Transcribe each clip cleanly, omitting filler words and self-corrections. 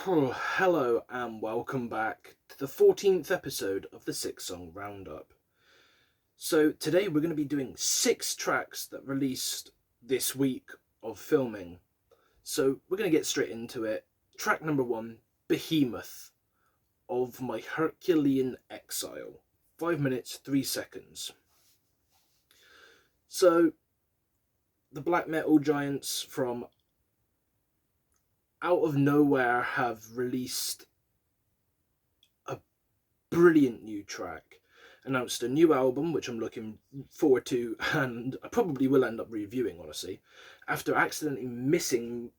Oh, hello and welcome back to the 14th episode of the Six Song Roundup. So, today we're going to be doing 6 tracks that released this week of filming. So, we're going to get straight into it. Track number 1, Behemoth of My Herculean Exile. 5 minutes, 3 seconds. So, the black metal giants from out of nowhere have released a brilliant new track, announced a new album, which I'm looking forward to, and I probably will end up reviewing, honestly, after accidentally missing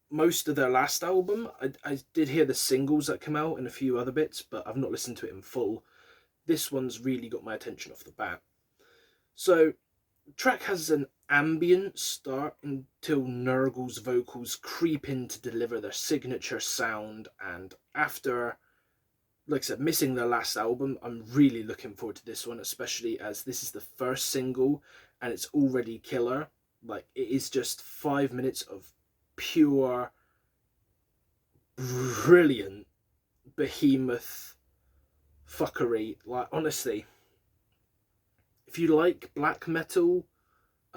most of their last album. I did hear the singles that come out and a few other bits, but I've not listened to it in full. This one's really got my attention off the bat. So, the track has an ambient start until Nurgle's vocals creep in to deliver their signature sound, and after, like I said, missing their last album, I'm really looking forward to this one, especially as this is the first single and it's already killer. Like, it is just 5 minutes of pure, brilliant behemoth fuckery. Like, honestly, if you like black metal,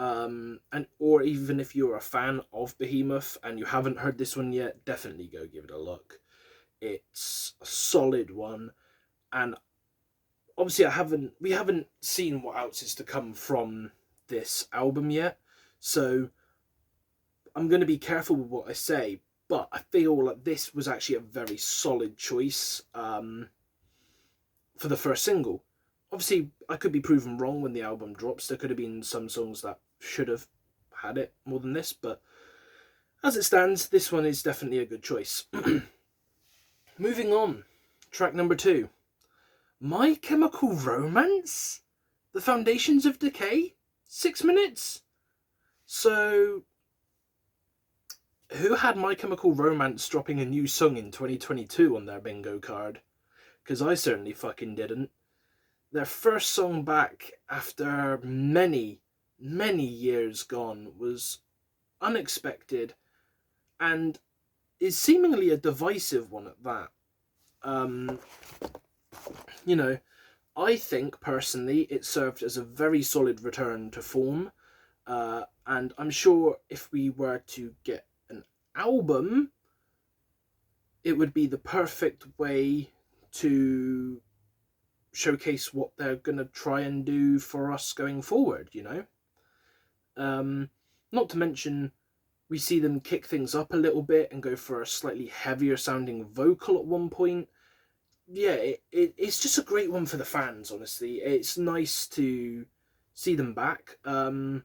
and or even if you're a fan of Behemoth and you haven't heard this one yet, definitely go give it a look. It's a solid one, and obviously we haven't seen what else is to come from this album yet, so I'm going to be careful with what I say, but I feel like this was actually a very solid choice for the first single. Obviously, I could be proven wrong when the album drops. There could have been some songs that should have had it more than this, but as it stands, this one is definitely a good choice. Moving on, track number 2, My Chemical Romance? The Foundations of Decay? 6 minutes? So, who had My Chemical Romance dropping a new song in 2022 on their bingo card? Because I certainly fucking didn't. Their first song back after many, many years gone was unexpected and is seemingly a divisive one at that. Um, you know, I think personally it served as a very solid return to form, and I'm sure if we were to get an album, it would be the perfect way to showcase what they're gonna try and do for us going forward. Um, Not to mention, we see them kick things up a little bit and go for a slightly heavier sounding vocal at one point. Yeah, it's just a great one for the fans, honestly. It's nice to see them back. I've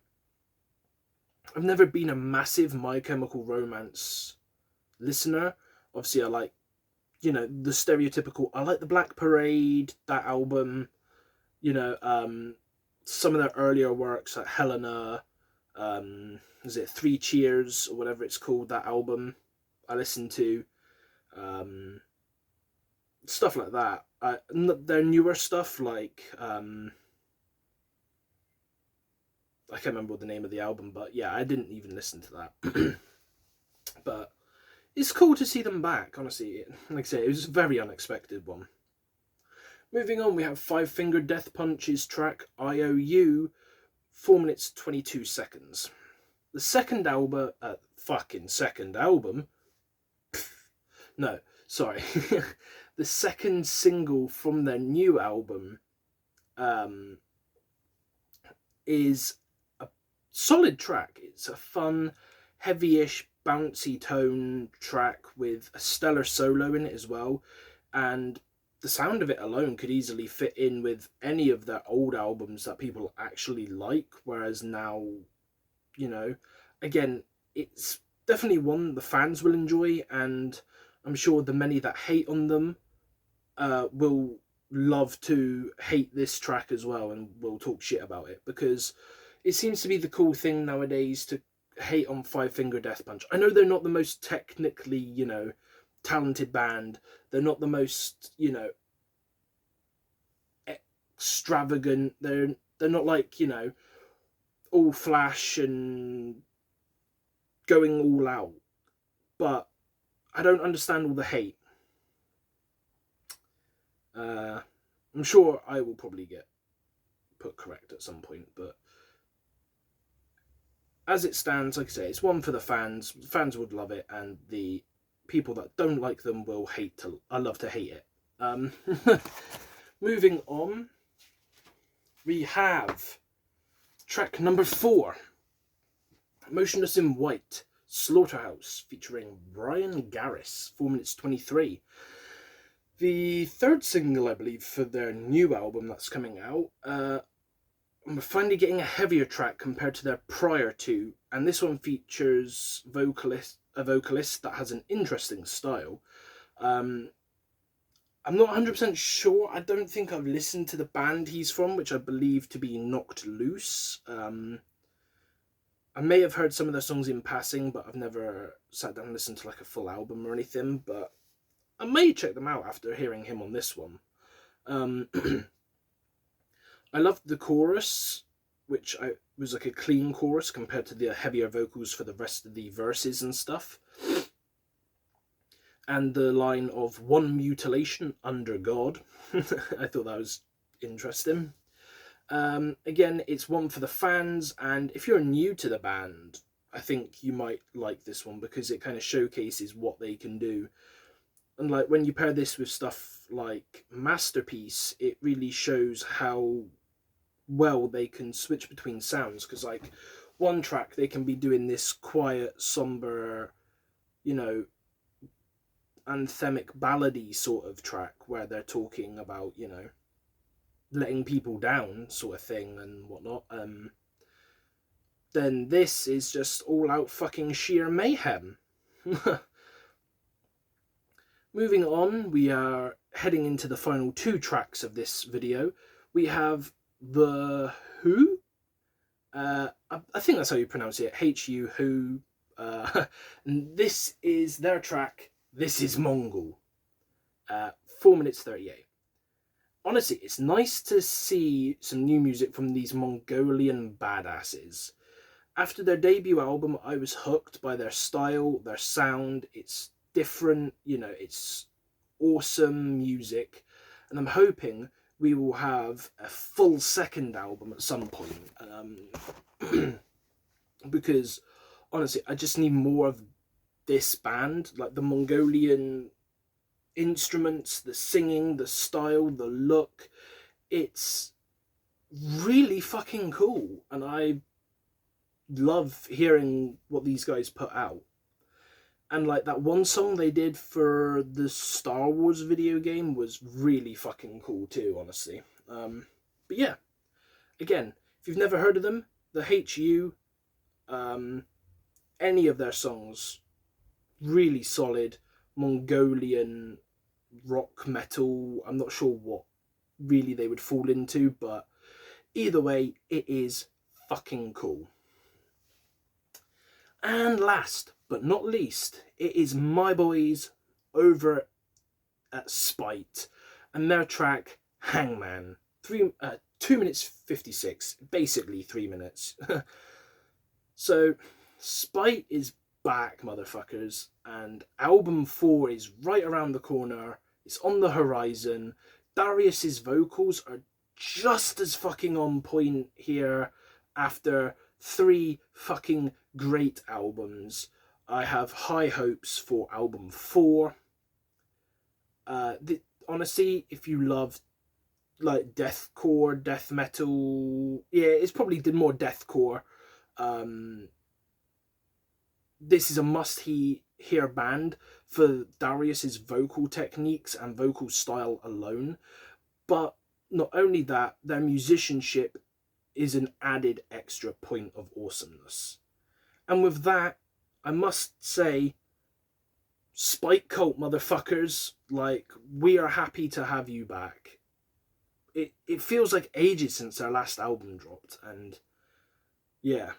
never been a massive My Chemical Romance listener. Obviously, I like, the stereotypical, I like the Black Parade, that album, some of their earlier works like Helena, is it Three Cheers or whatever it's called, that album I listened to. Stuff like that. Their newer stuff, like I can't remember what the name of the album, but yeah, I didn't even listen to that. But it's cool to see them back, honestly. Like I say, it was a very unexpected one. Moving on, we have Five Finger Death Punch's track IOU, 4 minutes 22 seconds. The second album, fucking second album. No, sorry. The second single from their new album is a solid track. It's a fun, heavy-ish, bouncy tone track with a stellar solo in it as well. And the sound of it alone could easily fit in with any of their old albums that people actually like. Whereas now, again, it's definitely one the fans will enjoy, and I'm sure the many that hate on them will love to hate this track as well and will talk shit about it, because it seems to be the cool thing nowadays to hate on Five Finger Death Punch. I know they're not the most technically, talented band. They're not the most, extravagant. They're not like, all flash and going all out. But I don't understand all the hate. I'm sure I will probably get put correct at some point, but as it stands, like I say, it's one for the fans. Fans would love it, and the people that don't like them will hate to. I love to hate it. Moving on, we have track number 4, Motionless in White, Slaughterhouse, featuring Ryan Garris, 4 minutes 23. The third single, I believe, for their new album that's coming out. We're finally getting a heavier track compared to their prior two, and this one features a vocalist that has an interesting style. I'm not 100% sure. I don't think I've listened to the band he's from, which I believe to be Knocked Loose. I may have heard some of their songs in passing, but I've never sat down and listened to like a full album or anything, but I may check them out after hearing him on this one. I loved the chorus, which was like a clean chorus compared to the heavier vocals for the rest of the verses and stuff. And the line of "one mutilation under God." I thought that was interesting. Again, it's one for the fans, and if you're new to the band, I think you might like this one because it kind of showcases what they can do. And like when you pair this with stuff like Masterpiece, it really shows how well they can switch between sounds, because like one track they can be doing this quiet, somber, anthemic ballady sort of track where they're talking about, letting people down sort of thing and whatnot. Then this is just all out fucking sheer mayhem. Moving on, we are heading into the final 2 tracks of this video. We have The Who. I think that's how you pronounce it. H-U, Who. And this is their track, This Is Mongol. 4 minutes 38. Honestly, it's nice to see some new music from these Mongolian badasses. After their debut album, I was hooked by their style, their sound. It's different, it's awesome music, and I'm hoping we will have a full second album at some point, because honestly I just need more of this band, like the Mongolian instruments, the singing, the style, the look. It's really fucking cool, and I love hearing what these guys put out. And like that one song they did for the Star Wars video game was really fucking cool too, honestly. But yeah, again, if you've never heard of them, the HU, any of their songs, really solid Mongolian rock metal. I'm not sure what really they would fall into, but either way, it is fucking cool. And last but not least, it is my boys over at Spite and their track Hangman. 2 minutes 56, basically 3 minutes. So Spite is back, motherfuckers, and album 4 is right around the corner. It's on the horizon. Darius's vocals are just as fucking on point here after 3 fucking great albums. I have high hopes for album 4. Honestly, if you love like deathcore, death metal, yeah, it's probably more deathcore. This is a must-hear band for Darius's vocal techniques and vocal style alone. But not only that, their musicianship is an added extra point of awesomeness. And with that, I must say, Spite Cult, motherfuckers, like, we are happy to have you back. It feels like ages since their last album dropped, and yeah.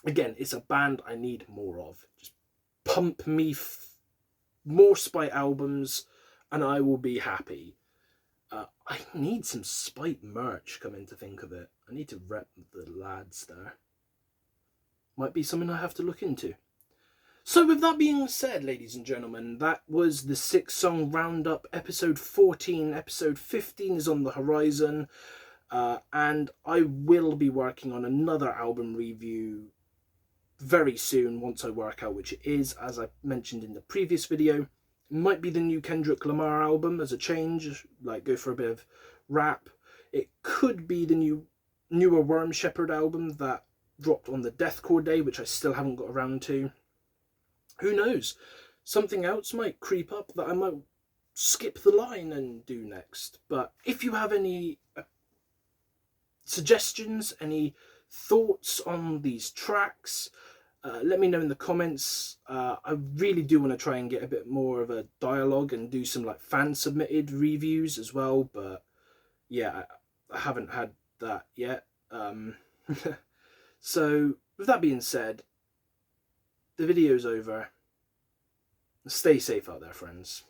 Again, it's a band I need more of. Just pump me more Spite albums, and I will be happy. I need some Spite merch, coming to think of it. I need to rep the lads there. Might be something I have to look into. So with that being said, ladies and gentlemen, that was the 6-song roundup, episode 14. Episode 15 is on the horizon, and I will be working on another album review very soon once I work out which it is. As I mentioned in the previous video, it might be the new Kendrick Lamar album as a change, like go for a bit of rap. It could be the newer Worm Shepherd album that dropped on the Deathcore day, which I still haven't got around to. Who knows? Something else might creep up that I might skip the line and do next. But if you have any suggestions, any thoughts on these tracks, let me know in the comments. I really do want to try and get a bit more of a dialogue and do some like fan submitted reviews as well, but yeah, I haven't had that yet. So with that being said, the video's over. Stay safe out there, friends.